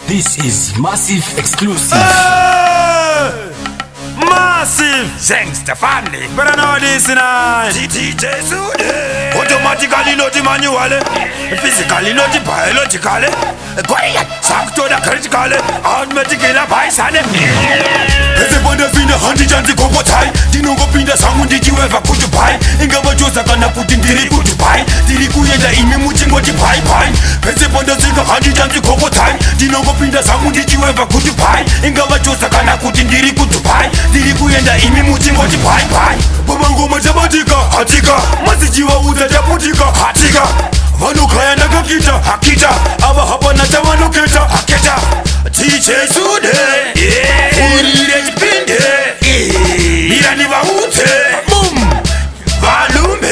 This is Massive Exclusive. Massive! Thanks the family. But I know this tonight. DJ Sude. Automatically not the manual. Physically not the biological. Quiet. Sakto da critical. Automatically la paisane. Ese bonda fina handi janzi kopo tai. Dinongo pinda sangu did you ever put to buy? Inga bajosa kana putin diri put to buy. Diri kuyenda imi muchingo di pai pai. Ese bonda zika handi janzi kopo tai. Dinongo pinda sangu did you ever put to buy? Inga bajosa kana putin diri put to buy. Diri kuyenda imi muchingo di pai pai. Bamangoma jabatika hatika. Masijiwa uza jabutika hatika. Vanukaya nakakita hakita. Aba hapa na tawanuketa haketa. DJ Sude. Urire jipinde. Mirani vaute. Valume.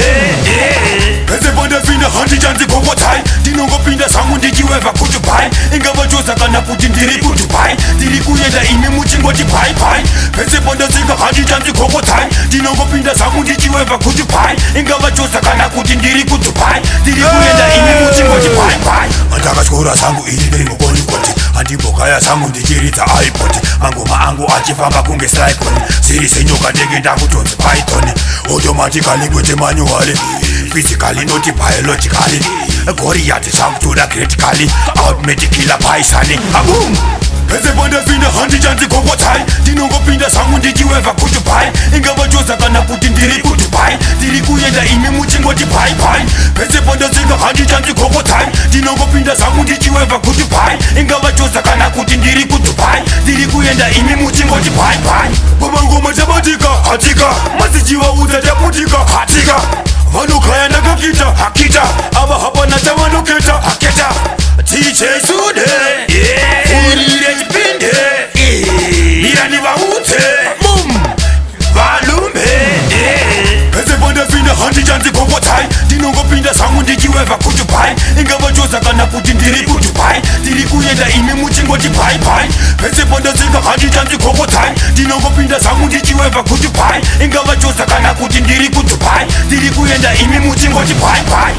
Ese bonda fina handi janzi kopo tai. Dinongo pinda sangu ndijiweva kutupai. Inga vajosa kana puti ndiri kutupai. Diri kuyenda imi muchingo di pai pai. Ese bonda zika handi janzi kopo tai. Dinongo pinda sangu ndijiweva kutupai. Inga vajosa kana puti ndiri kutupai. Diri kuyenda imi muchingo di pai pai. Andaka skura sangu ili beri mokoni kote. Andi bokaya sangu ndijirita iPod. Mangoma angu achifamba kunge slide koni. Siri senyoka ndege ndakutonze python. Automatically kwete manual. Physically not biologically. Goriati samtuda critically. Automatically la paisani. Boom! Ese bonda fina handi janzi kopo tai. Dinongo pinda sangu ndijiweva kutupai. Inga vajosa kana puti ndiri kutupai. Diri kuyenda imi muchingo di pai pai. Ese bonda zika handi janzi kopo tai. Dinongo pinda sangu ndijiweva kutupai. Inga vajosa kana puti ndiri kutupai. Diri kuyenda imi muchingo di pai pai. Bamangoma jabatika hatika. Masijiwa uza jabutika hatika. Vanukaya nakakita hakita. Aba hapa na tawanuketa haketa. DJ Sude. Urire jipinde. Mirani vaute. Valume. Ese bonda fina handi janzi kopo tai. Dinongo pinda sangu ndijiweva kutupai. Inga vajosa kana puti ndiri kutupai. Diri kuyenda imi muchingo di pai pai. Ese bonda zika handi janzi kopo tai. Dinongo pinda sangu ndijiweva kutupai. Inga vajosa kana puti ndiri kutupai. Diri kuyenda imi muchingo di pai pai.